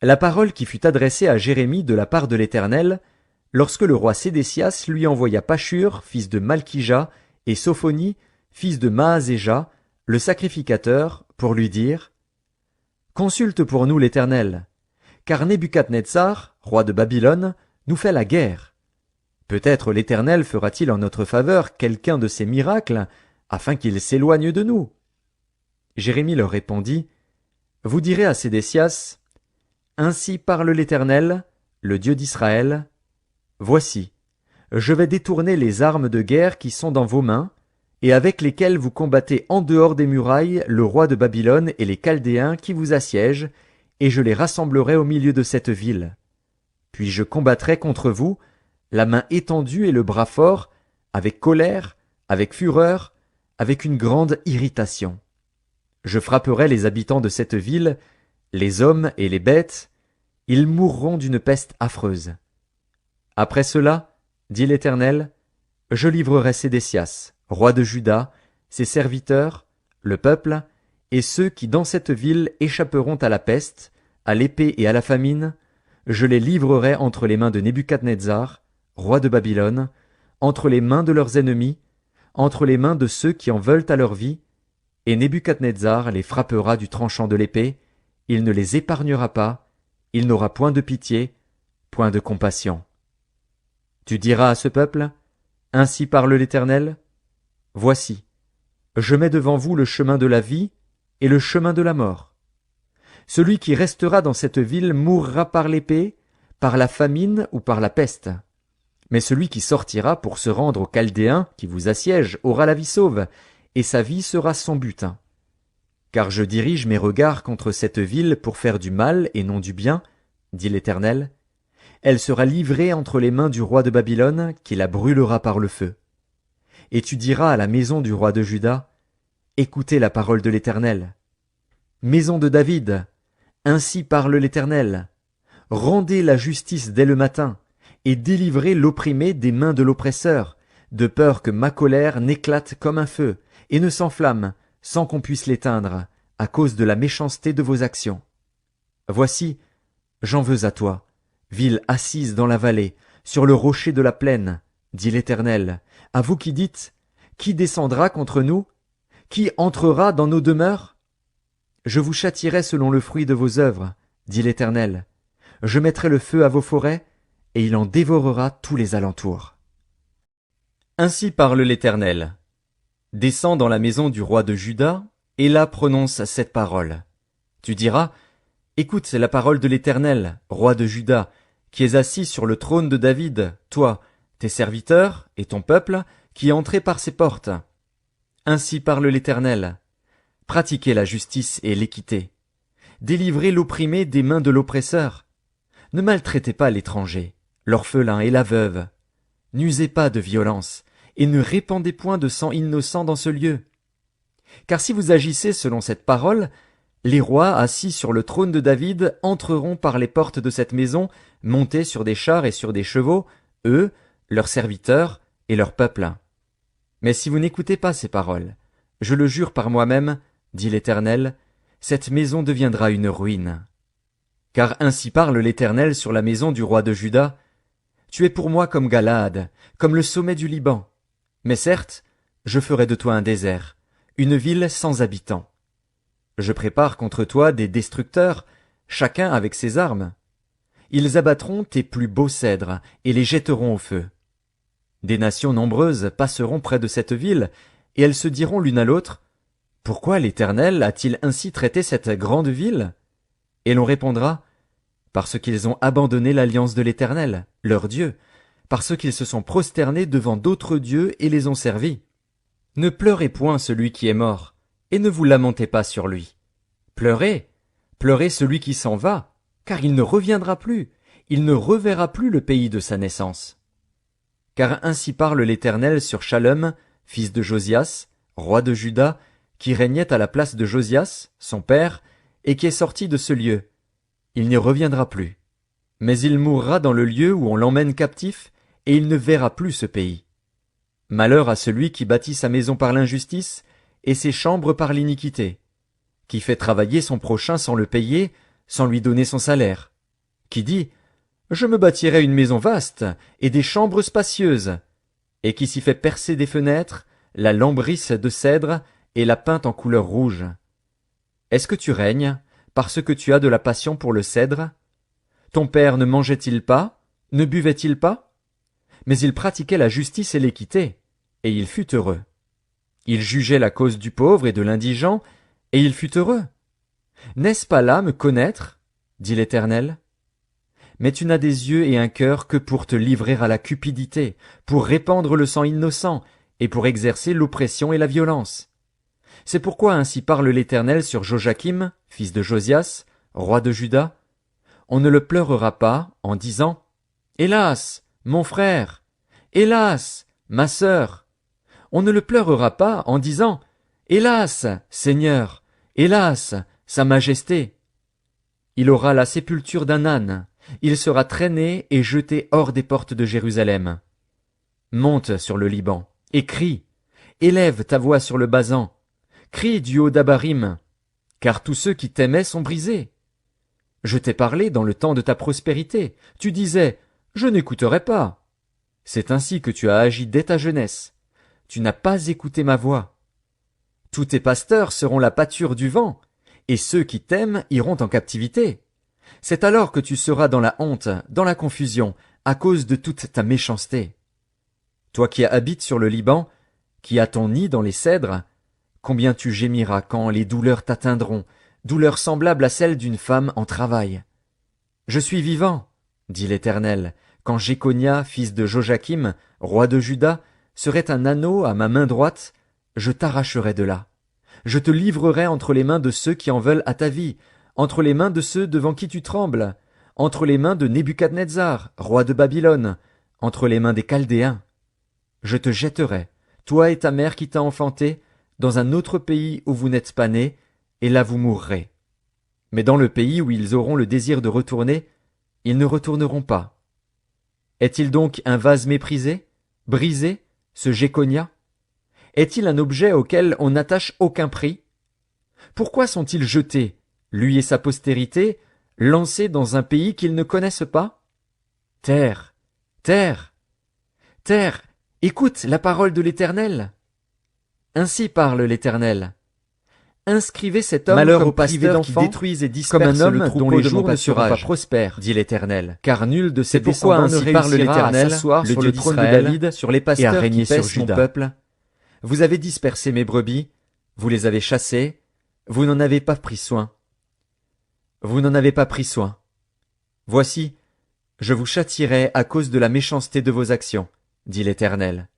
la parole qui fut adressée à Jérémie de la part de l'Éternel, lorsque le roi Sédécias lui envoya Pashur, fils de Malkija, et Sophonie, fils de Maazéja, le sacrificateur, pour lui dire: Consulte pour nous l'Éternel, car Nebuchadnezzar, roi de Babylone, nous fait la guerre. Peut-être l'Éternel fera-t-il en notre faveur quelqu'un de ses miracles, afin qu'il s'éloigne de nous. Jérémie leur répondit: Vous direz à Sédécias: Ainsi parle l'Éternel, le Dieu d'Israël. Voici, je vais détourner les armes de guerre qui sont dans vos mains, et avec lesquelles vous combattez en dehors des murailles le roi de Babylone et les Chaldéens qui vous assiègent, et je les rassemblerai au milieu de cette ville. Puis je combattrai contre vous, la main étendue et le bras fort, avec colère, avec fureur, avec une grande irritation. Je frapperai les habitants de cette ville, les hommes et les bêtes, ils mourront d'une peste affreuse. Après cela, dit l'Éternel, je livrerai Sédécias, roi de Juda, ses serviteurs, le peuple, et ceux qui dans cette ville échapperont à la peste, à l'épée et à la famine, je les livrerai entre les mains de Nebuchadnezzar, roi de Babylone, entre les mains de leurs ennemis, entre les mains de ceux qui en veulent à leur vie, et Nebuchadnezzar les frappera du tranchant de l'épée, il ne les épargnera pas, il n'aura point de pitié, point de compassion. Tu diras à ce peuple: Ainsi parle l'Éternel. Voici, je mets devant vous le chemin de la vie et le chemin de la mort. Celui qui restera dans cette ville mourra par l'épée, par la famine ou par la peste. Mais celui qui sortira pour se rendre aux Chaldéens qui vous assiègent aura la vie sauve, et sa vie sera son butin. Car je dirige mes regards contre cette ville pour faire du mal et non du bien, dit l'Éternel. Elle sera livrée entre les mains du roi de Babylone, qui la brûlera par le feu. Et tu diras à la maison du roi de Juda: Écoutez la parole de l'Éternel. Maison de David, ainsi parle l'Éternel. Rendez la justice dès le matin, et délivrez l'opprimé des mains de l'oppresseur, de peur que ma colère n'éclate comme un feu, et ne s'enflamme, sans qu'on puisse l'éteindre, à cause de la méchanceté de vos actions. Voici, j'en veux à toi, ville assise dans la vallée, sur le rocher de la plaine, dit l'Éternel, à vous qui dites: Qui descendra contre nous? Qui entrera dans nos demeures? Je vous châtierai selon le fruit de vos œuvres, dit l'Éternel. Je mettrai le feu à vos forêts, et il en dévorera tous les alentours. Ainsi parle l'Éternel. Descends dans la maison du roi de Juda, et là prononce cette parole. Tu diras: Écoute la parole de l'Éternel, roi de Juda, qui es assis sur le trône de David, toi, tes serviteurs et ton peuple, qui entrez par ses portes. Ainsi parle l'Éternel. Pratiquez la justice et l'équité. Délivrez l'opprimé des mains de l'oppresseur. Ne maltraitez pas l'étranger, l'orphelin et la veuve. N'usez pas de violence, et ne répandez point de sang innocent dans ce lieu. Car si vous agissez selon cette parole, les rois assis sur le trône de David entreront par les portes de cette maison, montés sur des chars et sur des chevaux, eux, leurs serviteurs et leur peuple. Mais si vous n'écoutez pas ces paroles, je le jure par moi-même, dit l'Éternel, cette maison deviendra une ruine. Car ainsi parle l'Éternel sur la maison du roi de Juda: Tu es pour moi comme Galaad, comme le sommet du Liban. Mais certes, je ferai de toi un désert, une ville sans habitants. Je prépare contre toi des destructeurs, chacun avec ses armes. Ils abattront tes plus beaux cèdres et les jetteront au feu. Des nations nombreuses passeront près de cette ville, et elles se diront l'une à l'autre: Pourquoi l'Éternel a-t-il ainsi traité cette grande ville? Et l'on répondra: Parce qu'ils ont abandonné l'alliance de l'Éternel, leur Dieu, parce qu'ils se sont prosternés devant d'autres dieux et les ont servis. Ne pleurez point celui qui est mort, et ne vous lamentez pas sur lui. Pleurez, pleurez celui qui s'en va, car il ne reviendra plus, il ne reverra plus le pays de sa naissance. Car ainsi parle l'Éternel sur Shallum, fils de Josias, roi de Juda, qui régnait à la place de Josias, son père, et qui est sorti de ce lieu. Il n'y reviendra plus. Mais il mourra dans le lieu où on l'emmène captif, et il ne verra plus ce pays. Malheur à celui qui bâtit sa maison par l'injustice, et ses chambres par l'iniquité, qui fait travailler son prochain sans le payer, sans lui donner son salaire, qui dit « Je me bâtirai une maison vaste et des chambres spacieuses », et qui s'y fait percer des fenêtres, la lambrisse de cèdre et la peinte en couleur rouge. Est-ce que tu règnes parce que tu as de la passion pour le cèdre? Ton père ne mangeait-il pas, ne buvait-il pas? Mais il pratiquait la justice et l'équité, et il fut heureux. Il jugeait la cause du pauvre et de l'indigent, et il fut heureux. N'est-ce pas là me connaître? Dit l'Éternel. Mais tu n'as des yeux et un cœur que pour te livrer à la cupidité, pour répandre le sang innocent, et pour exercer l'oppression et la violence. C'est pourquoi ainsi parle l'Éternel sur Joachim, fils de Josias, roi de Juda. On ne le pleurera pas en disant « Hélas, mon frère! Hélas, ma sœur! » On ne le pleurera pas en disant « Hélas, Seigneur! Hélas, Sa Majesté! » Il aura la sépulture d'un âne, il sera traîné et jeté hors des portes de Jérusalem. Monte sur le Liban, et crie, élève ta voix sur le Basan, crie du haut d'Abarim, car tous ceux qui t'aimaient sont brisés. Je t'ai parlé dans le temps de ta prospérité, tu disais, je n'écouterai pas. C'est ainsi que tu as agi dès ta jeunesse, tu n'as pas écouté ma voix. Tous tes pasteurs seront la pâture du vent, et ceux qui t'aiment iront en captivité. C'est alors que tu seras dans la honte, dans la confusion, à cause de toute ta méchanceté. Toi qui habites sur le Liban, qui as ton nid dans les cèdres, combien tu gémiras quand les douleurs t'atteindront, douleurs semblables à celles d'une femme en travail. Je suis vivant, dit l'Éternel, quand Jéconia, fils de Joachim, roi de Juda, serait un anneau à ma main droite, je t'arracherai de là. Je te livrerai entre les mains de ceux qui en veulent à ta vie, entre les mains de ceux devant qui tu trembles, entre les mains de Nebuchadnezzar, roi de Babylone, entre les mains des Chaldéens. Je te jetterai, toi et ta mère qui t'a enfanté, dans un autre pays où vous n'êtes pas nés, et là vous mourrez. Mais dans le pays où ils auront le désir de retourner, ils ne retourneront pas. Est-il donc un vase méprisé, brisé, ce Jéconia? Est-il un objet auquel on n'attache aucun prix? Pourquoi sont-ils jetés, lui et sa postérité, lancés dans un pays qu'ils ne connaissent pas? Terre, terre, terre, écoute la parole de l'Éternel. Ainsi parle l'Éternel. Inscrivez cet homme Malheur comme aux privé pasteurs qui d'enfants, détruisent et comme un dispersent homme le dont troupeau les de mon jours ne seront pas pâturage, prospères, dit l'Éternel. Car nul de ses C'est pourquoi descendants ne ainsi parle réussira à l'Éternel, s'asseoir le sur Dieu le trône de d'Israël, David sur les et à pasteurs régner qui sur pèsent mon Juda. peuple. Vous avez dispersé mes brebis, vous les avez chassées, vous n'en avez pas pris soin. Vous n'en avez pas pris soin. Voici, je vous châtierai à cause de la méchanceté de vos actions, dit l'Éternel.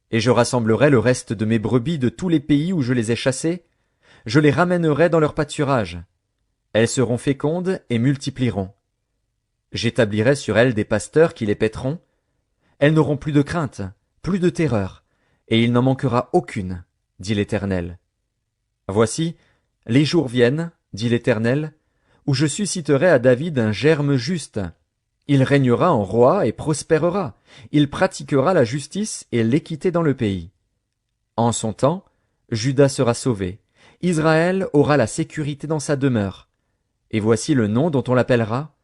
Et je rassemblerai le reste de mes brebis de tous les pays où je les ai chassées, je les ramènerai dans leur pâturage. Elles seront fécondes et multiplieront. J'établirai sur elles des pasteurs qui les paîtront. Elles n'auront plus de crainte, plus de terreur, et il n'en manquera aucune, dit l'Éternel. Voici, les jours viennent, dit l'Éternel, où je susciterai à David un germe juste. Il régnera en roi et prospérera. Il pratiquera la justice et l'équité dans le pays. En son temps, Juda sera sauvé. Israël aura la sécurité dans sa demeure. Et voici le nom dont on l'appellera,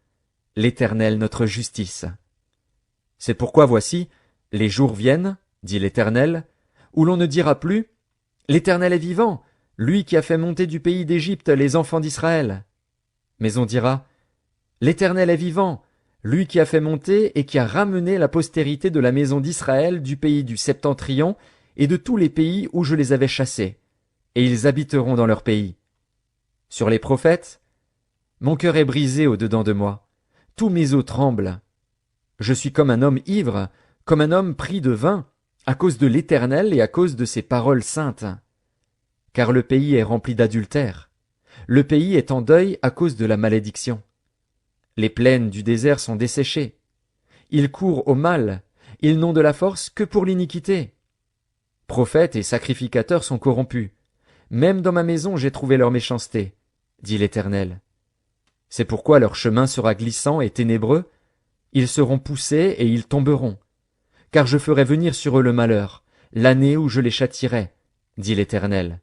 l'Éternel notre justice. C'est pourquoi voici, les jours viennent, dit l'Éternel, où l'on ne dira plus, l'Éternel est vivant, lui qui a fait monter du pays d'Égypte les enfants d'Israël. Mais on dira, l'Éternel est vivant, lui qui a fait monter et qui a ramené la postérité de la maison d'Israël du pays du Septentrion et de tous les pays où je les avais chassés, et ils habiteront dans leur pays. Sur les prophètes, mon cœur est brisé au-dedans de moi, tous mes os tremblent. Je suis comme un homme ivre, comme un homme pris de vin, à cause de l'Éternel et à cause de ses paroles saintes. Car le pays est rempli d'adultère, le pays est en deuil à cause de la malédiction. Les plaines du désert sont desséchées. Ils courent au mal, ils n'ont de la force que pour l'iniquité. Prophètes et sacrificateurs sont corrompus. Même dans ma maison j'ai trouvé leur méchanceté, dit l'Éternel. C'est pourquoi leur chemin sera glissant et ténébreux, ils seront poussés et ils tomberont. Car je ferai venir sur eux le malheur, l'année où je les châtierai, dit l'Éternel.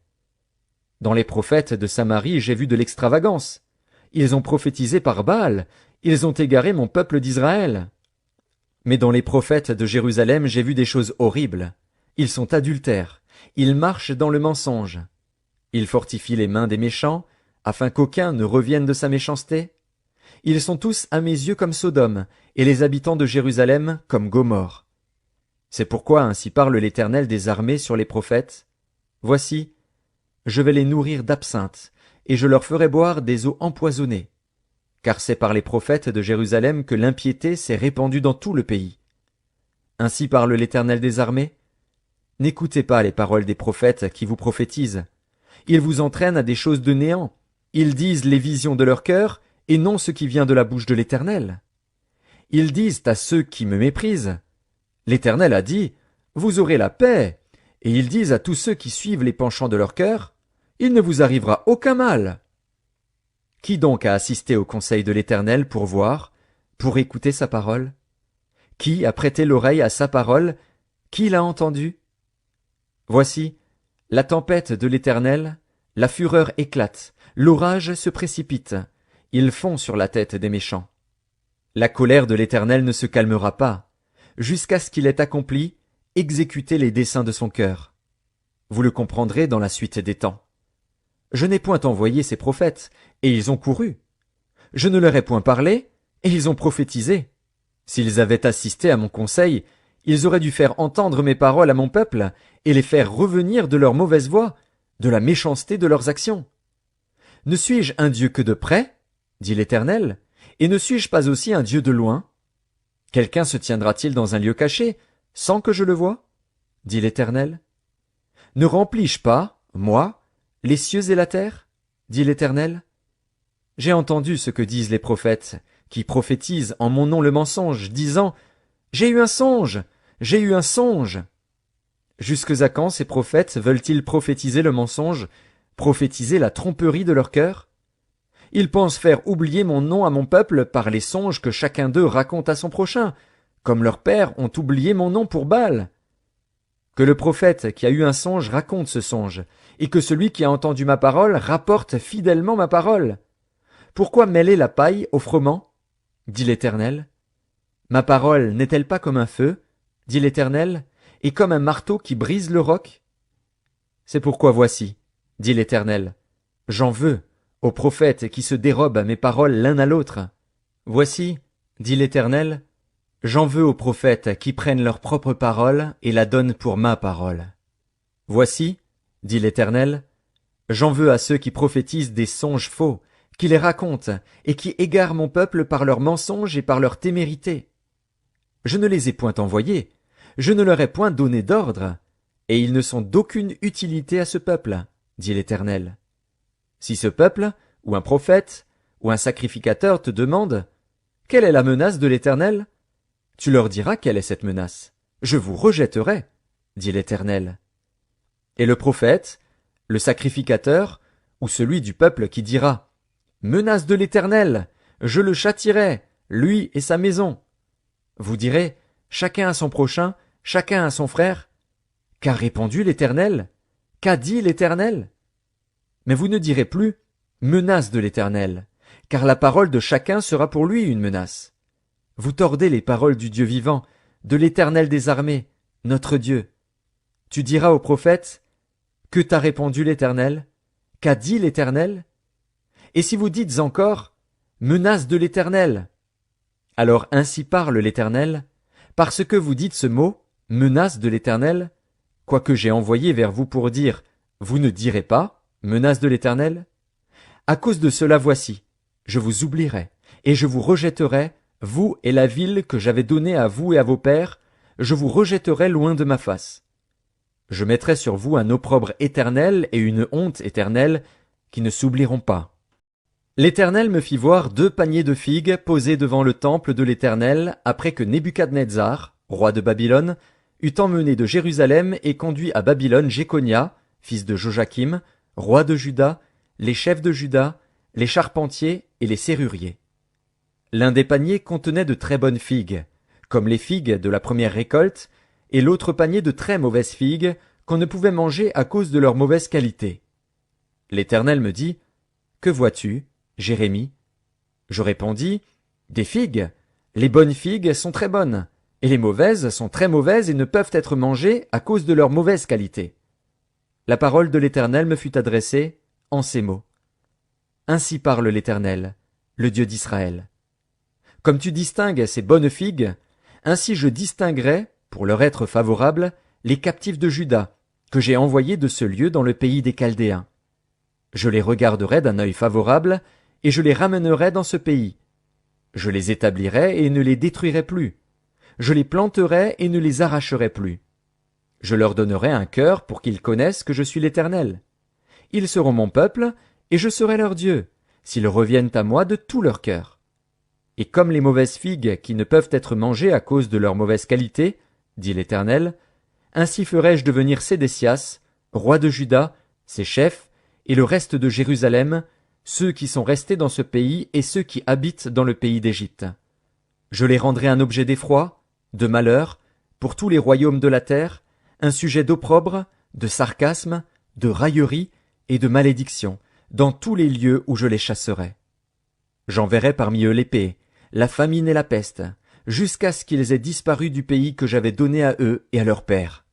Dans les prophètes de Samarie j'ai vu de l'extravagance. Ils ont prophétisé par Baal, Ils ont égaré mon peuple d'Israël. Mais dans les prophètes de Jérusalem, j'ai vu des choses horribles. Ils sont adultères. Ils marchent dans le mensonge. Ils fortifient les mains des méchants, afin qu'aucun ne revienne de sa méchanceté. Ils sont tous à mes yeux comme Sodome, et les habitants de Jérusalem comme Gomorrhe. C'est pourquoi ainsi parle l'Éternel des armées sur les prophètes. Voici, je vais les nourrir d'absinthe, et je leur ferai boire des eaux empoisonnées. Car c'est par les prophètes de Jérusalem que l'impiété s'est répandue dans tout le pays. Ainsi parle l'Éternel des armées. N'écoutez pas les paroles des prophètes qui vous prophétisent. Ils vous entraînent à des choses de néant. Ils disent les visions de leur cœur, et non ce qui vient de la bouche de l'Éternel. Ils disent à ceux qui me méprisent, l'Éternel a dit, vous aurez la paix. Et ils disent à tous ceux qui suivent les penchants de leur cœur, il ne vous arrivera aucun mal. Qui donc a assisté au conseil de l'Éternel pour voir, pour écouter sa parole? Qui a prêté l'oreille à sa parole? Qui l'a entendu? Voici, la tempête de l'Éternel, la fureur éclate, l'orage se précipite, ils fond sur la tête des méchants. La colère de l'Éternel ne se calmera pas, jusqu'à ce qu'il ait accompli, exécuté les desseins de son cœur. Vous le comprendrez dans la suite des temps. Je n'ai point envoyé ces prophètes, et ils ont couru. Je ne leur ai point parlé, et ils ont prophétisé. S'ils avaient assisté à mon conseil, ils auraient dû faire entendre mes paroles à mon peuple, et les faire revenir de leur mauvaise voie, de la méchanceté de leurs actions. Ne suis-je un Dieu que de près, dit l'Éternel, et ne suis-je pas aussi un Dieu de loin? Quelqu'un se tiendra-t-il dans un lieu caché, sans que je le voie? Dit l'Éternel. Ne remplis-je pas, moi, les cieux et la terre? Dit l'Éternel. J'ai entendu ce que disent les prophètes, qui prophétisent en mon nom le mensonge, disant, j'ai eu un songe, j'ai eu un songe. Jusques à quand ces prophètes veulent-ils prophétiser le mensonge, prophétiser la tromperie de leur cœur? Ils pensent faire oublier mon nom à mon peuple par les songes que chacun d'eux raconte à son prochain, comme leurs pères ont oublié mon nom pour Baal. Que le prophète qui a eu un songe raconte ce songe, et que celui qui a entendu ma parole rapporte fidèlement ma parole. Pourquoi mêler la paille au froment? Dit l'Éternel. Ma parole n'est-elle pas comme un feu, dit l'Éternel, et comme un marteau qui brise le roc? C'est pourquoi voici, dit l'Éternel, j'en veux aux prophètes qui se dérobent mes paroles l'un à l'autre. Voici, dit l'Éternel, j'en veux aux prophètes qui prennent leur propre parole et la donnent pour ma parole. Voici, dit l'Éternel, j'en veux à ceux qui prophétisent des songes faux, qui les racontent, et qui égarent mon peuple par leurs mensonges et par leur témérité. Je ne les ai point envoyés, je ne leur ai point donné d'ordre, et ils ne sont d'aucune utilité à ce peuple, dit l'Éternel. Si ce peuple, ou un prophète, ou un sacrificateur te demande, quelle est la menace de l'Éternel? Tu leur diras quelle est cette menace. Je vous rejetterai, dit l'Éternel. Et le prophète, le sacrificateur, ou celui du peuple qui dira, menace de l'Éternel, je le châtierai, lui et sa maison. Vous direz, chacun à son prochain, chacun à son frère. Qu'a répondu l'Éternel? Qu'a dit l'Éternel? Mais vous ne direz plus, menace de l'Éternel, car la parole de chacun sera pour lui une menace. Vous tordez les paroles du Dieu vivant, de l'Éternel des armées, notre Dieu. Tu diras au prophète, que t'a répondu l'Éternel? Qu'a dit l'Éternel? Et si vous dites encore, menace de l'Éternel, alors ainsi parle l'Éternel, parce que vous dites ce mot, menace de l'Éternel, quoique j'ai envoyé vers vous pour dire, vous ne direz pas, menace de l'Éternel? À cause de cela voici, je vous oublierai, et je vous rejetterai, vous et la ville que j'avais donnée à vous et à vos pères, je vous rejetterai loin de ma face. Je mettrai sur vous un opprobre éternel et une honte éternelle qui ne s'oublieront pas. L'Éternel me fit voir 2 paniers de figues posés devant le temple de l'Éternel après que Nebuchadnezzar, roi de Babylone, eut emmené de Jérusalem et conduit à Babylone Jéconia, fils de Joachim, roi de Juda, les chefs de Juda, les charpentiers et les serruriers. L'un des paniers contenait de très bonnes figues, comme les figues de la première récolte, et l'autre panier de très mauvaises figues qu'on ne pouvait manger à cause de leur mauvaise qualité. L'Éternel me dit, que vois-tu, Jérémie? Je répondis, Des figues? Les bonnes figues sont très bonnes, et les mauvaises sont très mauvaises et ne peuvent être mangées à cause de leur mauvaise qualité. La parole de l'Éternel me fut adressée en ces mots. Ainsi parle l'Éternel, le Dieu d'Israël. Comme tu distingues ces bonnes figues, ainsi je distinguerai, pour leur être favorable, les captifs de Juda, que j'ai envoyés de ce lieu dans le pays des Chaldéens. Je les regarderai d'un œil favorable, et je les ramènerai dans ce pays. Je les établirai et ne les détruirai plus. Je les planterai et ne les arracherai plus. Je leur donnerai un cœur pour qu'ils connaissent que je suis l'Éternel. Ils seront mon peuple, et je serai leur Dieu, s'ils reviennent à moi de tout leur cœur. Et comme les mauvaises figues qui ne peuvent être mangées à cause de leur mauvaise qualité, dit l'Éternel, ainsi ferai-je devenir Sédécias, roi de Juda, ses chefs, et le reste de Jérusalem, ceux qui sont restés dans ce pays et ceux qui habitent dans le pays d'Égypte. Je les rendrai un objet d'effroi, de malheur, pour tous les royaumes de la terre, un sujet d'opprobre, de sarcasme, de raillerie et de malédiction, dans tous les lieux où je les chasserai. J'enverrai parmi eux l'épée, la famine et la peste, jusqu'à ce qu'ils aient disparu du pays que j'avais donné à eux et à leurs pères.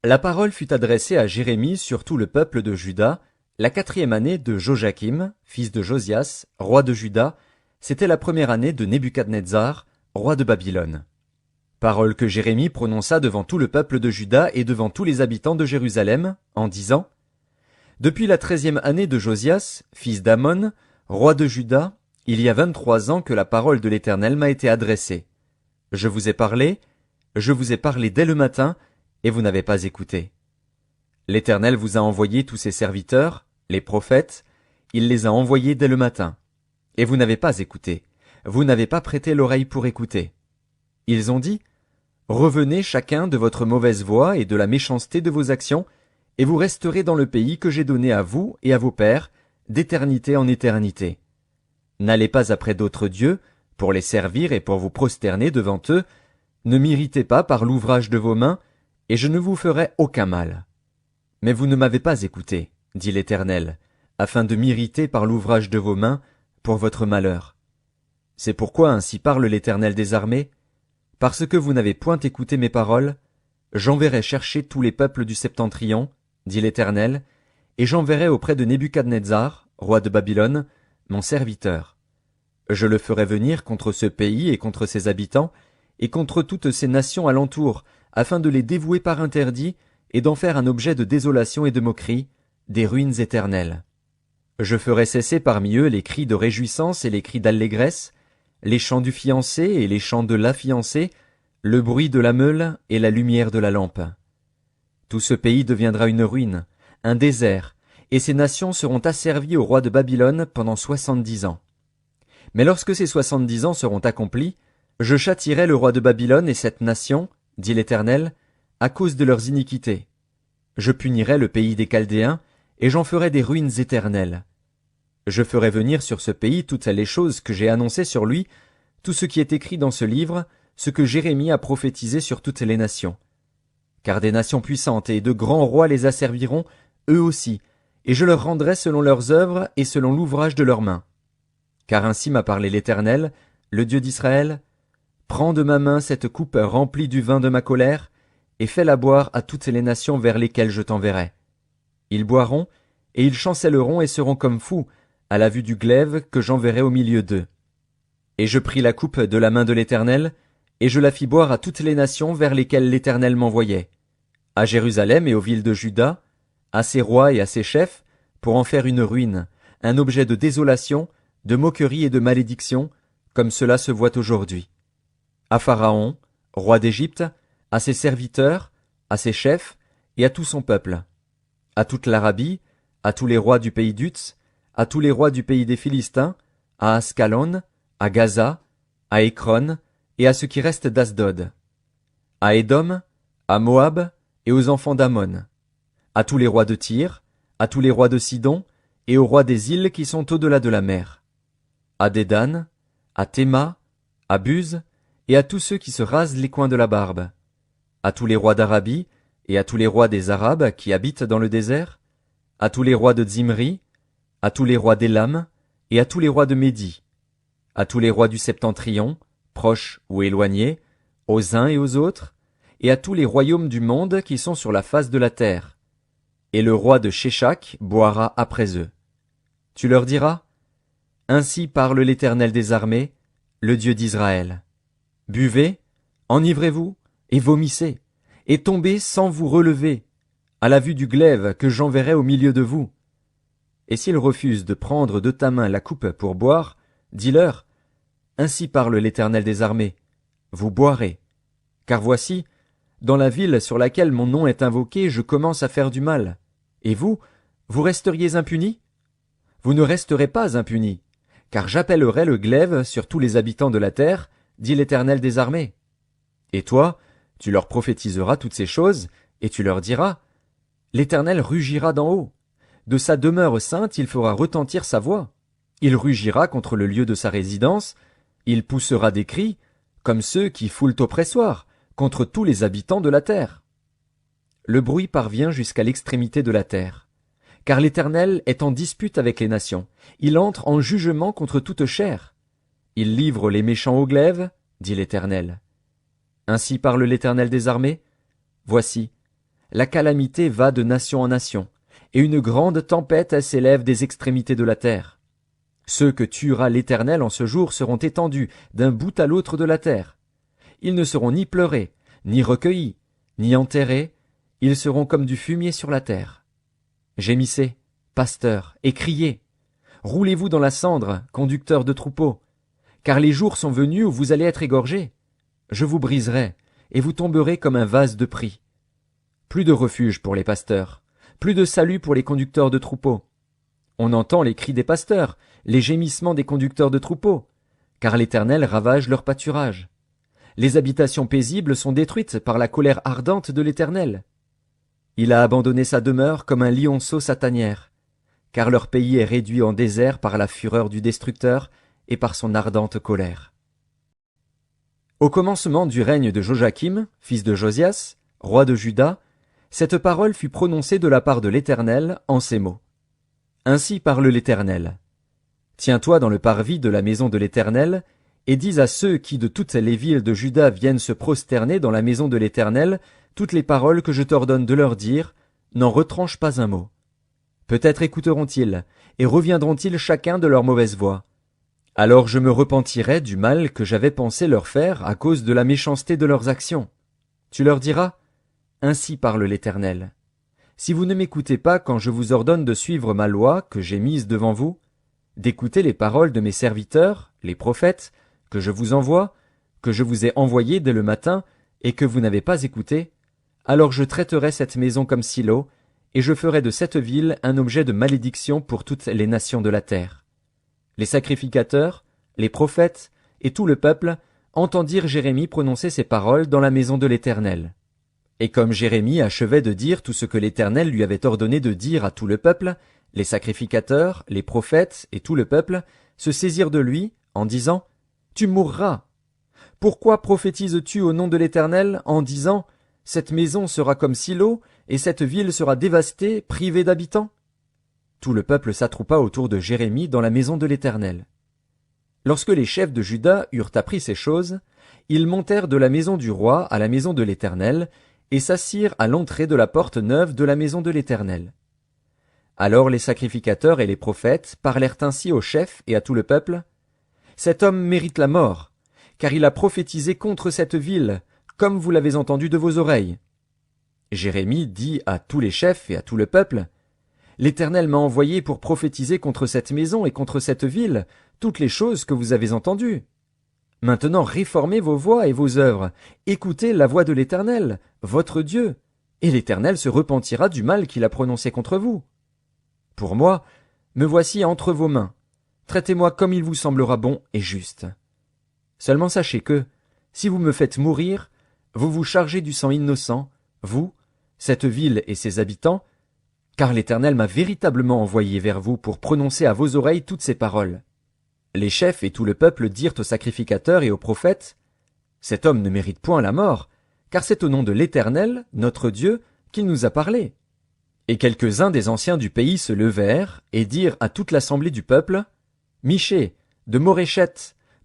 La parole fut adressée à Jérémie sur tout le peuple de Juda, la 4e année de Joachim, fils de Josias, roi de Juda, c'était la première année de Nebuchadnezzar, roi de Babylone. Parole que Jérémie prononça devant tout le peuple de Juda et devant tous les habitants de Jérusalem, en disant « Depuis la 13e année de Josias, fils d'Amon, roi de Juda, il y a 23 ans que la parole de l'Éternel m'a été adressée. Je vous ai parlé dès le matin, et vous n'avez pas écouté. L'Éternel vous a envoyé tous ses serviteurs, les prophètes, il les a envoyés dès le matin. Et vous n'avez pas écouté, vous n'avez pas prêté l'oreille pour écouter. Ils ont dit, revenez chacun de votre mauvaise voie et de la méchanceté de vos actions, et vous resterez dans le pays que j'ai donné à vous et à vos pères, d'éternité en éternité. N'allez pas après d'autres dieux, pour les servir et pour vous prosterner devant eux, ne m'irritez pas par l'ouvrage de vos mains, et je ne vous ferai aucun mal. Mais vous ne m'avez pas écouté, dit l'Éternel, afin de m'irriter par l'ouvrage de vos mains, pour votre malheur. C'est pourquoi ainsi parle l'Éternel des armées, parce que vous n'avez point écouté mes paroles, j'enverrai chercher tous les peuples du septentrion, dit l'Éternel, et j'enverrai auprès de Nebuchadnezzar, roi de Babylone, mon serviteur. Je le ferai venir contre ce pays et contre ses habitants, et contre toutes ces nations alentour, afin de les dévouer par interdit, et d'en faire un objet de désolation et de moquerie, des ruines éternelles. Je ferai cesser parmi eux les cris de réjouissance et les cris d'allégresse, les chants du fiancé et les chants de la fiancée, le bruit de la meule et la lumière de la lampe. Tout ce pays deviendra une ruine, un désert, et ces nations seront asservies au roi de Babylone pendant 70 ans. Mais lorsque ces 70 ans seront accomplis, je châtierai le roi de Babylone et cette nation, dit l'Éternel, à cause de leurs iniquités. Je punirai le pays des Chaldéens, et j'en ferai des ruines éternelles. Je ferai venir sur ce pays toutes les choses que j'ai annoncées sur lui, tout ce qui est écrit dans ce livre, ce que Jérémie a prophétisé sur toutes les nations. Car des nations puissantes et de grands rois les asserviront, eux aussi, et je leur rendrai selon leurs œuvres et selon l'ouvrage de leurs mains. Car ainsi m'a parlé l'Éternel, le Dieu d'Israël, prends de ma main cette coupe remplie du vin de ma colère, et fais-la boire à toutes les nations vers lesquelles je t'enverrai. Ils boiront, et ils chancelleront et seront comme fous, à la vue du glaive que j'enverrai au milieu d'eux. Et je pris la coupe de la main de l'Éternel, et je la fis boire à toutes les nations vers lesquelles l'Éternel m'envoyait, à Jérusalem et aux villes de Juda, à ses rois et à ses chefs, pour en faire une ruine, un objet de désolation, de moquerie et de malédiction, comme cela se voit aujourd'hui. À Pharaon, roi d'Égypte, à ses serviteurs, à ses chefs, et à tout son peuple, à toute l'Arabie, à tous les rois du pays d'Utz, à tous les rois du pays des Philistins, à Ascalon, à Gaza, à Écron, et à ce qui reste d'Asdod, à Édom, à Moab, et aux enfants d'Ammon, à tous les rois de Tyr, à tous les rois de Sidon, et aux rois des îles qui sont au-delà de la mer, à Dédan, à Théma, à Buz, et à tous ceux qui se rasent les coins de la barbe, à tous les rois d'Arabie, et à tous les rois des Arabes qui habitent dans le désert, à tous les rois de Zimri, à tous les rois d'Élam, et à tous les rois de Médie, à tous les rois du septentrion, proches ou éloignés, aux uns et aux autres, et à tous les royaumes du monde qui sont sur la face de la terre. Et le roi de Sheshak boira après eux. Tu leur diras, ainsi parle l'Éternel des armées, le Dieu d'Israël. Buvez, enivrez-vous, et vomissez, et tombez sans vous relever, à la vue du glaive que j'enverrai au milieu de vous. Et s'ils refusent de prendre de ta main la coupe pour boire, dis-leur, ainsi parle l'Éternel des armées, vous boirez. Car voici, dans la ville sur laquelle mon nom est invoqué, je commence à faire du mal. Et vous, vous resteriez impunis? Vous ne resterez pas impunis, car j'appellerai le glaive sur tous les habitants de la terre, dit l'Éternel des armées. Et toi, tu leur prophétiseras toutes ces choses, et tu leur diras, l'Éternel rugira d'en haut. De sa demeure sainte il fera retentir sa voix. Il rugira contre le lieu de sa résidence, il poussera des cris, comme ceux qui foulent au pressoir, contre tous les habitants de la terre. Le bruit parvient jusqu'à l'extrémité de la terre. Car l'Éternel est en dispute avec les nations, il entre en jugement contre toute chair. Il livre les méchants au glaive, dit l'Éternel. Ainsi parle l'Éternel des armées. Voici, la calamité va de nation en nation, et une grande tempête s'élève des extrémités de la terre. Ceux que tuera l'Éternel en ce jour seront étendus d'un bout à l'autre de la terre. Ils ne seront ni pleurés, ni recueillis, ni enterrés, ils seront comme du fumier sur la terre. Gémissez, pasteurs, et criez. Roulez-vous dans la cendre, conducteurs de troupeaux, car les jours sont venus où vous allez être égorgés. Je vous briserai, et vous tomberez comme un vase de prix. Plus de refuge pour les pasteurs, plus de salut pour les conducteurs de troupeaux. On entend les cris des pasteurs, les gémissements des conducteurs de troupeaux, car l'Éternel ravage leur pâturage. Les habitations paisibles sont détruites par la colère ardente de l'Éternel. Il a abandonné sa demeure comme un lionceau sa tanière, car leur pays est réduit en désert par la fureur du destructeur et par son ardente colère. Au commencement du règne de Joachim, fils de Josias, roi de Juda, cette parole fut prononcée de la part de l'Éternel en ces mots. Ainsi parle l'Éternel. Tiens-toi dans le parvis de la maison de l'Éternel, et dis à ceux qui de toutes les villes de Juda viennent se prosterner dans la maison de l'Éternel toutes les paroles que je t'ordonne de leur dire, n'en retranche pas un mot. Peut-être écouteront-ils, et reviendront-ils chacun de leur mauvaise voie. Alors je me repentirai du mal que j'avais pensé leur faire à cause de la méchanceté de leurs actions. Tu leur diras, ainsi parle l'Éternel. Si vous ne m'écoutez pas quand je vous ordonne de suivre ma loi que j'ai mise devant vous, d'écouter les paroles de mes serviteurs, les prophètes, que je vous envoie, que je vous ai envoyés dès le matin, et que vous n'avez pas écouté, alors je traiterai cette maison comme Silo, et je ferai de cette ville un objet de malédiction pour toutes les nations de la terre. Les sacrificateurs, les prophètes, et tout le peuple entendirent Jérémie prononcer ces paroles dans la maison de l'Éternel. Et comme Jérémie achevait de dire tout ce que l'Éternel lui avait ordonné de dire à tout le peuple, les sacrificateurs, les prophètes et tout le peuple se saisirent de lui, en disant, « Tu mourras. Pourquoi prophétises-tu au nom de l'Éternel en disant, « Cette maison sera comme Silo, et cette ville sera dévastée, privée d'habitants » Tout le peuple s'attroupa autour de Jérémie dans la maison de l'Éternel. Lorsque les chefs de Juda eurent appris ces choses, ils montèrent de la maison du roi à la maison de l'Éternel, et s'assirent à l'entrée de la porte neuve de la maison de l'Éternel. Alors les sacrificateurs et les prophètes parlèrent ainsi aux chefs et à tout le peuple. Cet homme mérite la mort, car il a prophétisé contre cette ville, comme vous l'avez entendu de vos oreilles. Jérémie dit à tous les chefs et à tout le peuple, l'Éternel m'a envoyé pour prophétiser contre cette maison et contre cette ville toutes les choses que vous avez entendues. Maintenant réformez vos voies et vos œuvres, écoutez la voix de l'Éternel, votre Dieu, et l'Éternel se repentira du mal qu'il a prononcé contre vous. Pour moi, me voici entre vos mains. Traitez-moi comme il vous semblera bon et juste. Seulement sachez que, si vous me faites mourir, vous vous chargez du sang innocent, vous, cette ville et ses habitants, car l'Éternel m'a véritablement envoyé vers vous pour prononcer à vos oreilles toutes ces paroles. Les chefs et tout le peuple dirent aux sacrificateurs et aux prophètes, « Cet homme ne mérite point la mort, car c'est au nom de l'Éternel, notre Dieu, qu'il nous a parlé. » Et quelques-uns des anciens du pays se levèrent et dirent à toute l'assemblée du peuple, « Michée, de Moréchet,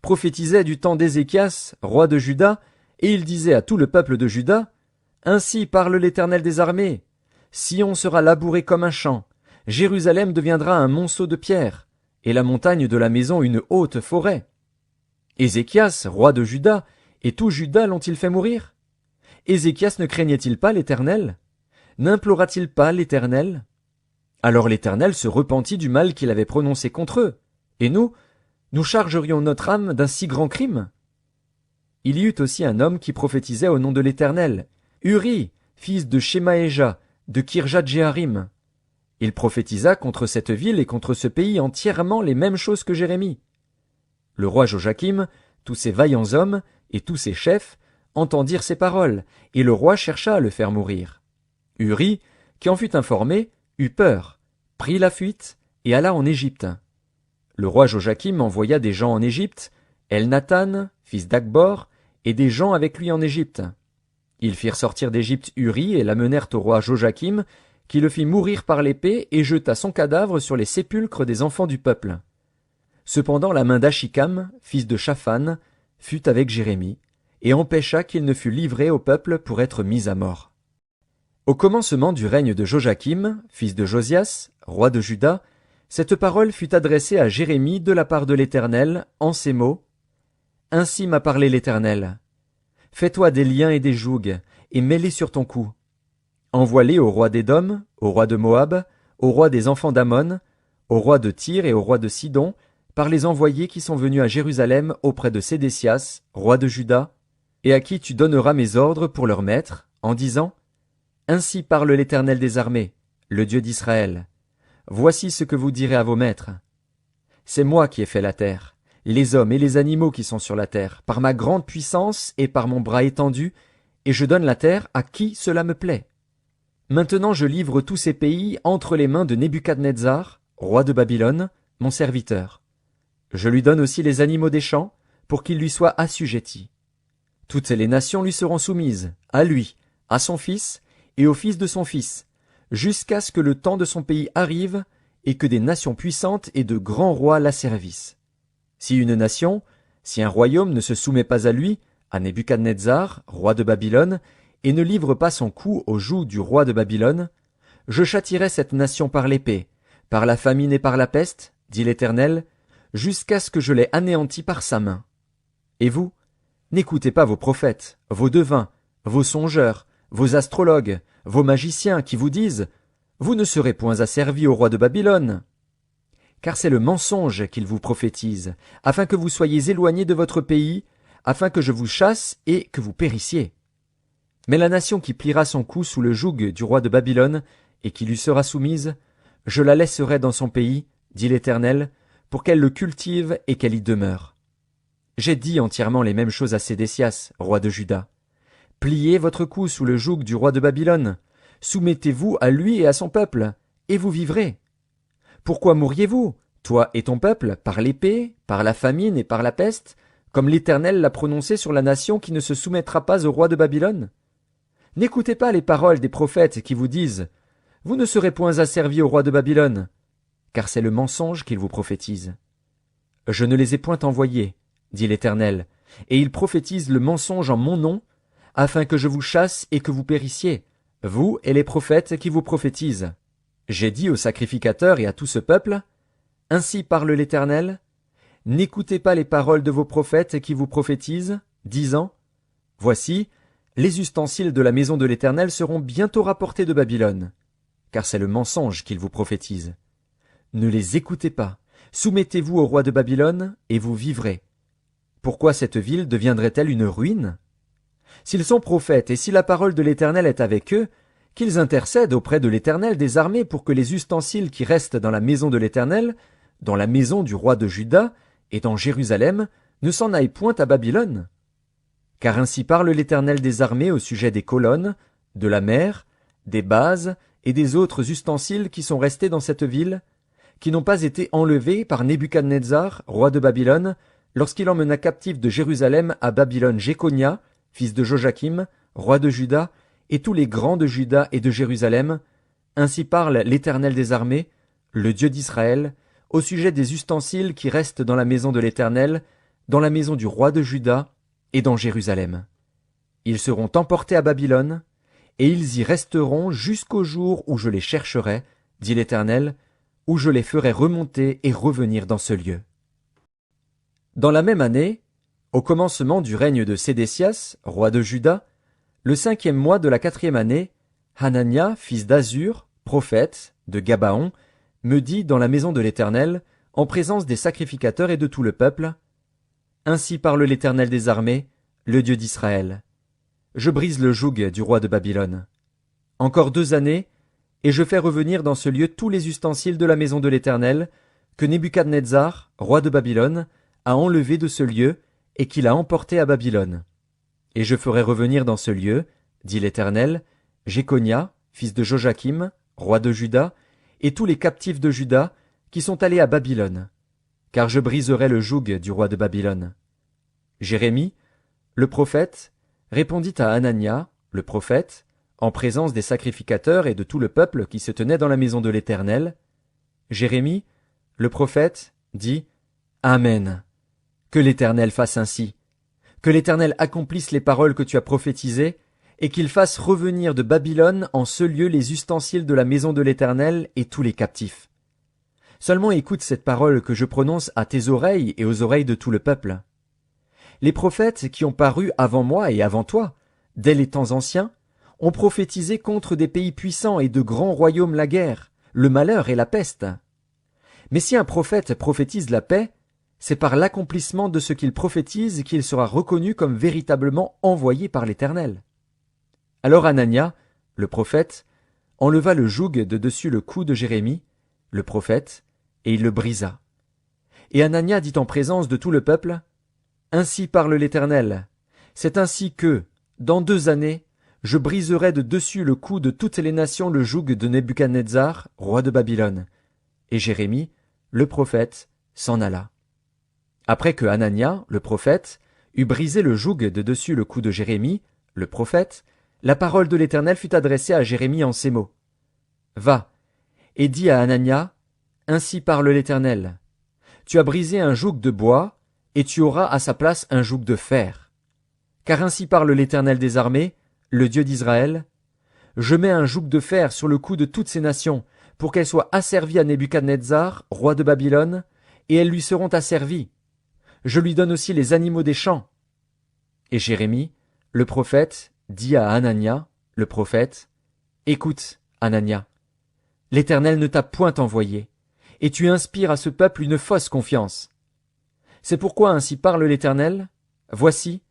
prophétisait du temps d'Ézéchias, roi de Juda, et il disait à tout le peuple de Juda, « Ainsi parle l'Éternel des armées. Sion sera labouré comme un champ, Jérusalem deviendra un monceau de pierre, et la montagne de la maison une haute forêt. » Ézéchias, roi de Juda, et tout Juda l'ont-ils fait mourir? Ézéchias ne craignait-il pas l'Éternel? N'implora-t-il pas l'Éternel? Alors l'Éternel se repentit du mal qu'il avait prononcé contre eux. Et nous chargerions notre âme d'un si grand crime? Il y eut aussi un homme qui prophétisait au nom de l'Éternel, Uri, fils de Shemaéja, de Kirjat-Jéarim. Il prophétisa contre cette ville et contre ce pays entièrement les mêmes choses que Jérémie. Le roi Joachim, tous ses vaillants hommes et tous ses chefs entendirent ces paroles, et le roi chercha à le faire mourir. Uri, qui en fut informé, eut peur, prit la fuite et alla en Égypte. Le roi Joachim envoya des gens en Égypte, Elnathan, fils d'Akbor, et des gens avec lui en Égypte. Ils firent sortir d'Égypte Uri et l'amenèrent au roi Joachim, qui le fit mourir par l'épée et jeta son cadavre sur les sépulcres des enfants du peuple. Cependant la main d'Achikam, fils de Shaphan, fut avec Jérémie, et empêcha qu'il ne fût livré au peuple pour être mis à mort. Au commencement du règne de Joachim, fils de Josias, roi de Juda, cette parole fut adressée à Jérémie de la part de l'Éternel, en ces mots. « Ainsi m'a parlé l'Éternel. Fais-toi des liens et des jougs, et mets-les sur ton cou. Envoie-les au roi d'Édom, au roi de Moab, au roi des enfants d'Ammon, au roi de Tyr et au roi de Sidon, par les envoyés qui sont venus à Jérusalem auprès de Sédécias, roi de Juda, et à qui tu donneras mes ordres pour leur maître, en disant « Ainsi parle l'Éternel des armées, le Dieu d'Israël. Voici ce que vous direz à vos maîtres. C'est moi qui ai fait la terre, les hommes et les animaux qui sont sur la terre, par ma grande puissance et par mon bras étendu, et je donne la terre à qui cela me plaît. Maintenant je livre tous ces pays entre les mains de Nebuchadnezzar, roi de Babylone, mon serviteur. Je lui donne aussi les animaux des champs, pour qu'ils lui soient assujettis. Toutes les nations lui seront soumises, à lui, à son fils, et au fils de son fils, jusqu'à ce que le temps de son pays arrive, et que des nations puissantes et de grands rois l'asservissent. Si une nation, si un royaume ne se soumet pas à lui, à Nebuchadnezzar, roi de Babylone, et ne livre pas son cou au joug du roi de Babylone, je châtierai cette nation par l'épée, par la famine et par la peste, dit l'Éternel, jusqu'à ce que je l'ai anéanti par sa main. Et vous, n'écoutez pas vos prophètes, vos devins, vos songeurs, vos astrologues, vos magiciens qui vous disent « Vous ne serez point asservis au roi de Babylone ». Car c'est le mensonge qu'ils vous prophétisent, afin que vous soyez éloignés de votre pays, afin que je vous chasse et que vous périssiez. Mais la nation qui pliera son cou sous le joug du roi de Babylone, et qui lui sera soumise, je la laisserai dans son pays, dit l'Éternel, pour qu'elle le cultive et qu'elle y demeure. J'ai dit entièrement les mêmes choses à Sédécias, roi de Juda. Pliez votre cou sous le joug du roi de Babylone, soumettez-vous à lui et à son peuple, et vous vivrez. Pourquoi mourriez-vous, toi et ton peuple, par l'épée, par la famine et par la peste, comme l'Éternel l'a prononcé sur la nation qui ne se soumettra pas au roi de Babylone? N'écoutez pas les paroles des prophètes qui vous disent « Vous ne serez point asservis au roi de Babylone », car c'est le mensonge qu'ils vous prophétisent. Je ne les ai point envoyés, dit l'Éternel, et ils prophétisent le mensonge en mon nom, afin que je vous chasse et que vous périssiez, vous et les prophètes qui vous prophétisent. J'ai dit aux sacrificateurs et à tout ce peuple, « Ainsi parle l'Éternel, n'écoutez pas les paroles de vos prophètes qui vous prophétisent, disant, « Voici, les ustensiles de la maison de l'Éternel seront bientôt rapportés de Babylone. » Car c'est le mensonge qu'ils vous prophétisent. Ne les écoutez pas, soumettez-vous au roi de Babylone, et vous vivrez. Pourquoi cette ville deviendrait-elle une ruine? S'ils sont prophètes et si la parole de l'Éternel est avec eux, qu'ils intercèdent auprès de l'Éternel des armées pour que les ustensiles qui restent dans la maison de l'Éternel, dans la maison du roi de Juda et dans Jérusalem, ne s'en aillent point à Babylone. Car ainsi parle l'Éternel des armées au sujet des colonnes, de la mer, des bases et des autres ustensiles qui sont restés dans cette ville, qui n'ont pas été enlevés par Nebuchadnezzar, roi de Babylone, lorsqu'il emmena captif de Jérusalem à Babylone Jéconia, fils de Joachim, roi de Juda, et tous les grands de Juda et de Jérusalem, ainsi parle l'Éternel des armées, le Dieu d'Israël, au sujet des ustensiles qui restent dans la maison de l'Éternel, dans la maison du roi de Juda et dans Jérusalem. Ils seront emportés à Babylone, et ils y resteront jusqu'au jour où je les chercherai, dit l'Éternel, où je les ferai remonter et revenir dans ce lieu. Dans la même année, au commencement du règne de Sédécias, roi de Juda, le 5e mois de la 4e année, Hanania, fils d'Azur, prophète, de Gabaon, me dit dans la maison de l'Éternel, en présence des sacrificateurs et de tout le peuple, « Ainsi parle l'Éternel des armées, le Dieu d'Israël. Je brise le joug du roi de Babylone. Encore 2 années, et je fais revenir dans ce lieu tous les ustensiles de la maison de l'Éternel, que Nebuchadnezzar, roi de Babylone, a enlevés de ce lieu, et qu'il a emportés à Babylone. Et je ferai revenir dans ce lieu, dit l'Éternel, Jéconia, fils de Joachim, roi de Juda, et tous les captifs de Juda, qui sont allés à Babylone, car je briserai le joug du roi de Babylone. Jérémie, le prophète, répondit à Hanania, le prophète, en présence des sacrificateurs et de tout le peuple qui se tenait dans la maison de l'Éternel. Jérémie, le prophète, dit, Amen. Que l'Éternel fasse ainsi. Que l'Éternel accomplisse les paroles que tu as prophétisées, et qu'il fasse revenir de Babylone en ce lieu les ustensiles de la maison de l'Éternel et tous les captifs. Seulement écoute cette parole que je prononce à tes oreilles et aux oreilles de tout le peuple. Les prophètes qui ont paru avant moi et avant toi, dès les temps anciens, ont prophétisé contre des pays puissants et de grands royaumes la guerre, le malheur et la peste. Mais si un prophète prophétise la paix, c'est par l'accomplissement de ce qu'il prophétise qu'il sera reconnu comme véritablement envoyé par l'Éternel. Alors Hanania, le prophète, enleva le joug de dessus le cou de Jérémie, le prophète, et il le brisa. Et Hanania dit en présence de tout le peuple, « Ainsi parle l'Éternel, c'est ainsi que, dans 2 années, je briserai de dessus le cou de toutes les nations le joug de Nebuchadnezzar, roi de Babylone. » Et Jérémie, le prophète, s'en alla. Après que Hanania, le prophète, eut brisé le joug de dessus le cou de Jérémie, le prophète, la parole de l'Éternel fut adressée à Jérémie en ces mots. « Va, et dis à Hanania, ainsi parle l'Éternel. Tu as brisé un joug de bois, et tu auras à sa place un joug de fer. Car ainsi parle l'Éternel des armées, le Dieu d'Israël. Je mets un joug de fer sur le cou de toutes ces nations, pour qu'elles soient asservies à Nebuchadnezzar, roi de Babylone, et elles lui seront asservies. Je lui donne aussi les animaux des champs. » Et Jérémie, le prophète, dit à Hanania, le prophète, « Écoute, Hanania, l'Éternel ne t'a point envoyé, et tu inspires à ce peuple une fausse confiance. C'est pourquoi ainsi parle l'Éternel, voici,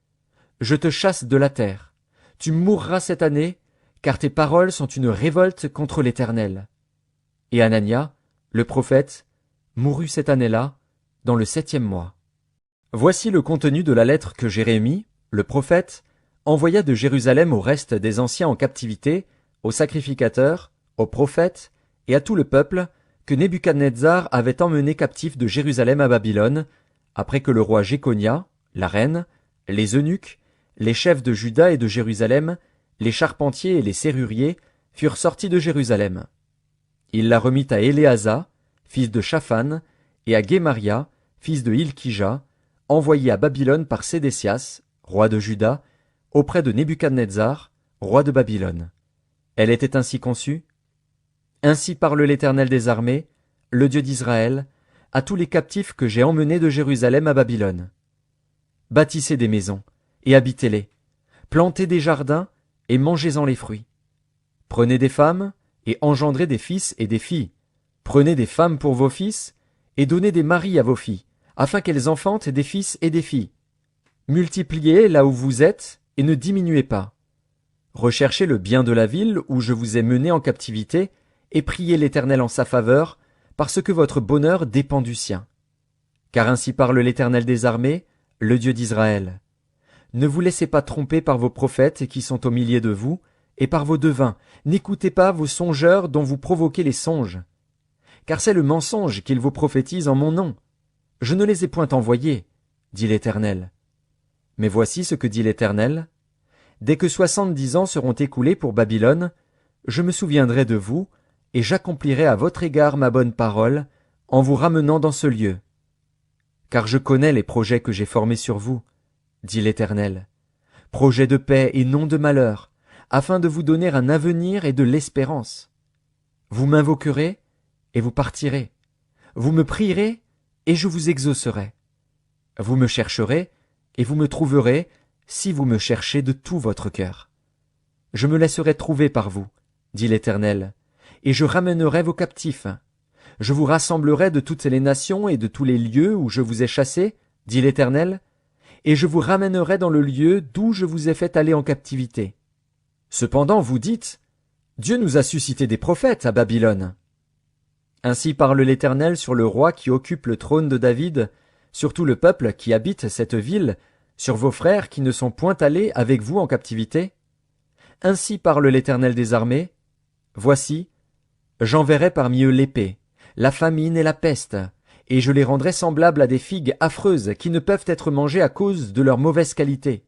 je te chasse de la terre, tu mourras cette année, car tes paroles sont une révolte contre l'Éternel. » Et Hanania, le prophète, mourut cette année-là, dans le 7e mois. Voici le contenu de la lettre que Jérémie, le prophète, envoya de Jérusalem au reste des anciens en captivité, aux sacrificateurs, aux prophètes et à tout le peuple que Nebuchadnezzar avait emmené captif de Jérusalem à Babylone, après que le roi Jéconia, la reine, les eunuques, les chefs de Juda et de Jérusalem, les charpentiers et les serruriers furent sortis de Jérusalem. Il la remit à Éléasa, fils de Shaphan, et à Guémaria, fils de Hilkija, envoyé à Babylone par Sédécias, roi de Juda, auprès de Nebuchadnezzar, roi de Babylone. Elle était ainsi conçue. Ainsi parle l'Éternel des armées, le Dieu d'Israël, à tous les captifs que j'ai emmenés de Jérusalem à Babylone. Bâtissez des maisons, et habitez-les. Plantez des jardins, et mangez-en les fruits. Prenez des femmes, et engendrez des fils et des filles. Prenez des femmes pour vos fils, et donnez des maris à vos filles, afin qu'elles enfantent des fils et des filles. Multipliez là où vous êtes, et ne diminuez pas. Recherchez le bien de la ville où je vous ai mené en captivité, et priez l'Éternel en sa faveur, parce que votre bonheur dépend du sien. Car ainsi parle l'Éternel des armées, le Dieu d'Israël. Ne vous laissez pas tromper par vos prophètes qui sont au milieu de vous, et par vos devins. N'écoutez pas vos songeurs dont vous provoquez les songes. Car c'est le mensonge qu'ils vous prophétisent en mon nom. Je ne les ai point envoyés, dit l'Éternel. Mais voici ce que dit l'Éternel. Dès que 70 ans seront écoulés pour Babylone, je me souviendrai de vous, et j'accomplirai à votre égard ma bonne parole, en vous ramenant dans ce lieu. car je connais les projets que j'ai formés sur vous, dit l'Éternel, projets de paix et non de malheur, afin de vous donner un avenir et de l'espérance. Vous m'invoquerez, et vous partirez. Vous me prierez, et je vous exaucerai. Vous me chercherez, et vous me trouverez, si vous me cherchez de tout votre cœur. Je me laisserai trouver par vous, dit l'Éternel, et je ramènerai vos captifs. Je vous rassemblerai de toutes les nations et de tous les lieux où je vous ai chassés, dit l'Éternel, et je vous ramènerai dans le lieu d'où je vous ai fait aller en captivité. Cependant vous dites, Dieu nous a suscité des prophètes à Babylone. Ainsi parle l'Éternel sur le roi qui occupe le trône de David, sur tout le peuple qui habite cette ville, sur vos frères qui ne sont point allés avec vous en captivité. Ainsi parle l'Éternel des armées. Voici, j'enverrai parmi eux l'épée, la famine et la peste, et je les rendrai semblables à des figues affreuses qui ne peuvent être mangées à cause de leur mauvaise qualité.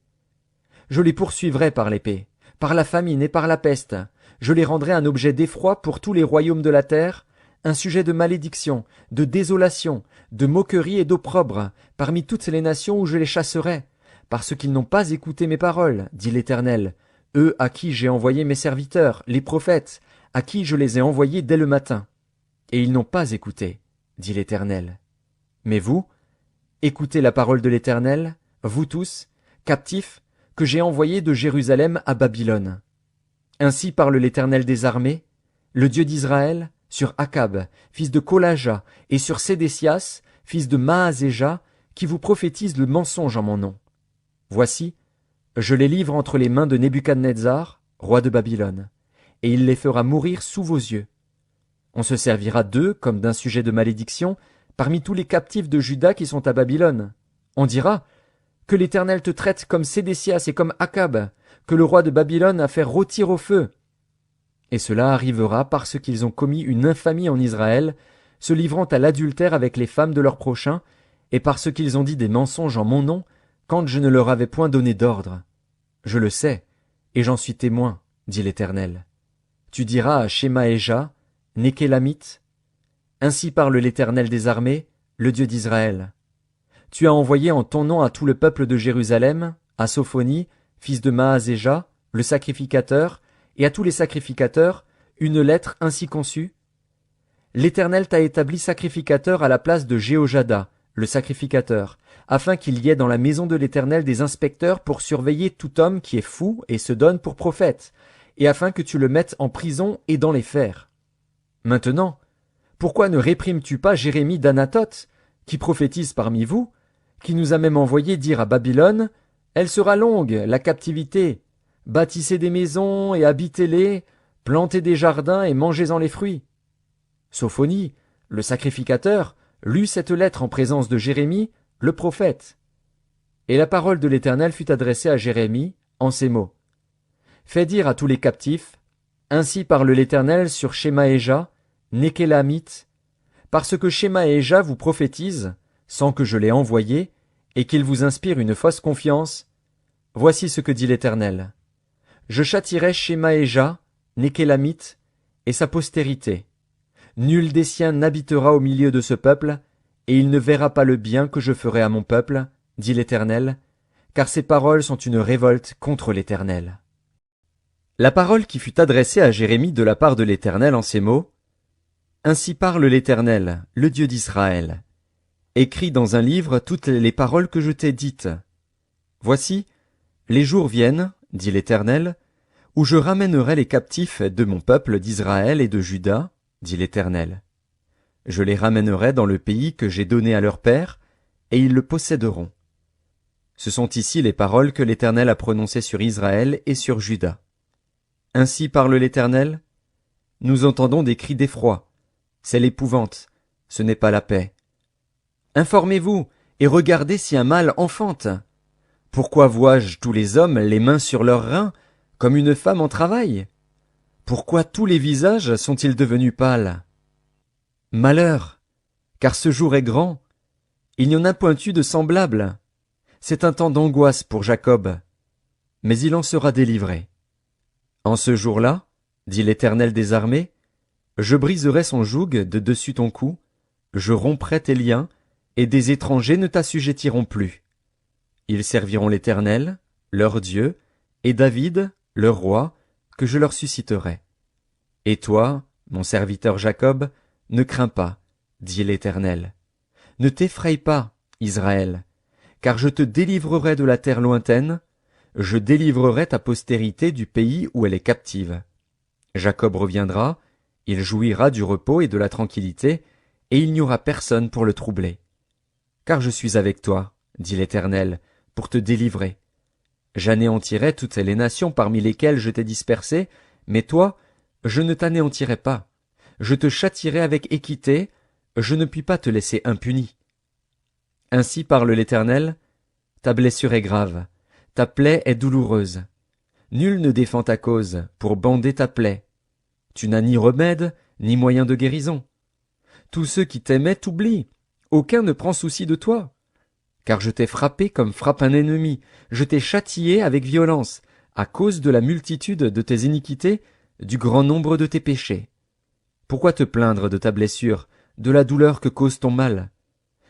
Je les poursuivrai par l'épée, par la famine et par la peste. Je les rendrai un objet d'effroi pour tous les royaumes de la terre, un sujet de malédiction, de désolation, de moquerie et d'opprobre, parmi toutes les nations où je les chasserai, parce qu'ils n'ont pas écouté mes paroles, dit l'Éternel, eux à qui j'ai envoyé mes serviteurs, les prophètes, à qui je les ai envoyés dès le matin. Et ils n'ont pas écouté, dit l'Éternel. Mais vous, écoutez la parole de l'Éternel, vous tous, captifs, que j'ai envoyés de Jérusalem à Babylone. Ainsi parle l'Éternel des armées, le Dieu d'Israël, sur Akab, fils de Kolaja, et sur Sédécias, fils de Maazéja, qui vous prophétisent le mensonge en mon nom. Voici, je les livre entre les mains de Nebuchadnezzar, roi de Babylone, et il les fera mourir sous vos yeux. On se servira d'eux comme d'un sujet de malédiction parmi tous les captifs de Juda qui sont à Babylone. On dira, que l'Éternel te traite comme Sédécias et comme Akab, que le roi de Babylone a fait rôtir au feu. Et cela arrivera parce qu'ils ont commis une infamie en Israël, se livrant à l'adultère avec les femmes de leurs prochains, et parce qu'ils ont dit des mensonges en mon nom, quand je ne leur avais point donné d'ordre. Je le sais, et j'en suis témoin, dit l'Éternel. Tu diras à Shemaéja, Nékélamite, ainsi parle l'Éternel des armées, le Dieu d'Israël. Tu as envoyé en ton nom à tout le peuple de Jérusalem, à Sophonie, fils de Maazéja, le sacrificateur, et à tous les sacrificateurs, une lettre ainsi conçue. L'Éternel t'a établi sacrificateur à la place de Jéhojada, le sacrificateur, afin qu'il y ait dans la maison de l'Éternel des inspecteurs pour surveiller tout homme qui est fou et se donne pour prophète, et afin que tu le mettes en prison et dans les fers. Maintenant, pourquoi ne réprimes-tu pas Jérémie d'Anathoth, qui prophétise parmi vous, qui nous a même envoyé dire à Babylone, elle sera longue, la captivité, bâtissez des maisons et habitez-les, plantez des jardins et mangez-en les fruits. Sophonie, le sacrificateur, lut cette lettre en présence de Jérémie, le prophète. Et la parole de l'Éternel fut adressée à Jérémie en ces mots. Fais dire à tous les captifs, ainsi parle l'Éternel sur Shemaéja, Nékélamite, parce que Shemaéja vous prophétise, sans que je l'ai envoyé, et qu'il vous inspire une fausse confiance, voici ce que dit l'Éternel. Je châtierai Shemaéja, Nékélamite, et sa postérité. Nul des siens n'habitera au milieu de ce peuple, et il ne verra pas le bien que je ferai à mon peuple, dit l'Éternel, car ces paroles sont une révolte contre l'Éternel. La parole qui fut adressée à Jérémie de la part de l'Éternel en ces mots, ainsi parle l'Éternel, le Dieu d'Israël. Écris dans un livre toutes les paroles que je t'ai dites. Voici, les jours viennent, dit l'Éternel, où je ramènerai les captifs de mon peuple d'Israël et de Juda, dit l'Éternel. Je les ramènerai dans le pays que j'ai donné à leurs pères, et ils le posséderont. Ce sont ici les paroles que l'Éternel a prononcées sur Israël et sur Juda. Ainsi parle l'Éternel, nous entendons des cris d'effroi. C'est l'épouvante, ce n'est pas la paix. Informez-vous et regardez si un mâle enfante. Pourquoi vois-je tous les hommes les mains sur leurs reins, comme une femme en travail? Pourquoi tous les visages sont-ils devenus pâles? Malheur, car ce jour est grand. Il n'y en a point eu de semblable. C'est un temps d'angoisse pour Jacob, mais il en sera délivré. En ce jour-là, dit l'Éternel des armées, je briserai son joug de dessus ton cou, je romprai tes liens, et des étrangers ne t'assujettiront plus. Ils serviront l'Éternel, leur Dieu, et David, leur roi, que je leur susciterai. Et toi, mon serviteur Jacob, ne crains pas, dit l'Éternel. Ne t'effraie pas, Israël, car je te délivrerai de la terre lointaine, je délivrerai ta postérité du pays où elle est captive. Jacob reviendra, il jouira du repos et de la tranquillité, et il n'y aura personne pour le troubler. Car je suis avec toi, dit l'Éternel, pour te délivrer. J'anéantirai toutes les nations parmi lesquelles je t'ai dispersé, mais toi, je ne t'anéantirai pas. Je te châtierai avec équité, je ne puis pas te laisser impuni. Ainsi parle l'Éternel, ta blessure est grave, ta plaie est douloureuse. Nul ne défend ta cause pour bander ta plaie. Tu n'as ni remède, ni moyen de guérison. Tous ceux qui t'aimaient t'oublient, aucun ne prend souci de toi. Car je t'ai frappé comme frappe un ennemi, je t'ai châtié avec violence, à cause de la multitude de tes iniquités, du grand nombre de tes péchés. Pourquoi te plaindre de ta blessure, de la douleur que cause ton mal?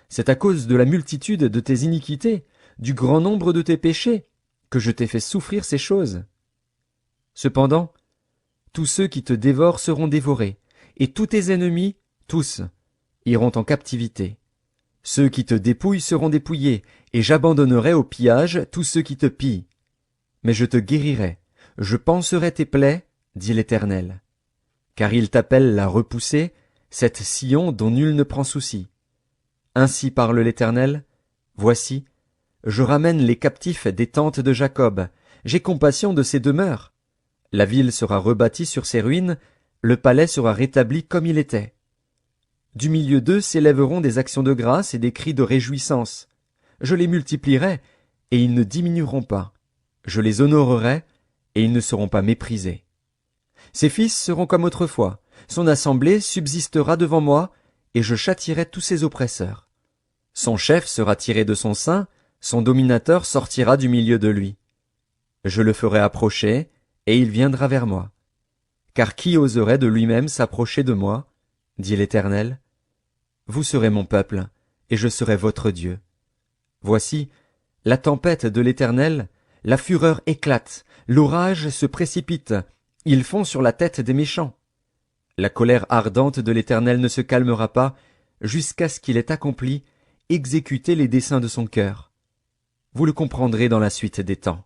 C'est à cause de la multitude de tes iniquités, du grand nombre de tes péchés, que je t'ai fait souffrir ces choses. Cependant, tous ceux qui te dévorent seront dévorés, et tous tes ennemis, tous, iront en captivité. Ceux qui te dépouillent seront dépouillés, et j'abandonnerai au pillage tous ceux qui te pillent. Mais je te guérirai, je panserai tes plaies, dit l'Éternel. Car il t'appelle la repoussée, cette Sion dont nul ne prend souci. Ainsi parle l'Éternel, voici, je ramène les captifs des tentes de Jacob, j'ai compassion de ses demeures. La ville sera rebâtie sur ses ruines, le palais sera rétabli comme il était. Du milieu d'eux s'élèveront des actions de grâce et des cris de réjouissance. Je les multiplierai, et ils ne diminueront pas. Je les honorerai, et ils ne seront pas méprisés. Ses fils seront comme autrefois, son assemblée subsistera devant moi, et je châtierai tous ses oppresseurs. Son chef sera tiré de son sein, son dominateur sortira du milieu de lui. Je le ferai approcher, et il viendra vers moi. Car qui oserait de lui-même s'approcher de moi, dit l'Éternel? Vous serez mon peuple, et je serai votre Dieu. Voici, la tempête de l'Éternel, la fureur éclate, l'orage se précipite, ils font sur la tête des méchants. La colère ardente de l'Éternel ne se calmera pas, jusqu'à ce qu'il ait accompli, exécuté les desseins de son cœur. Vous le comprendrez dans la suite des temps.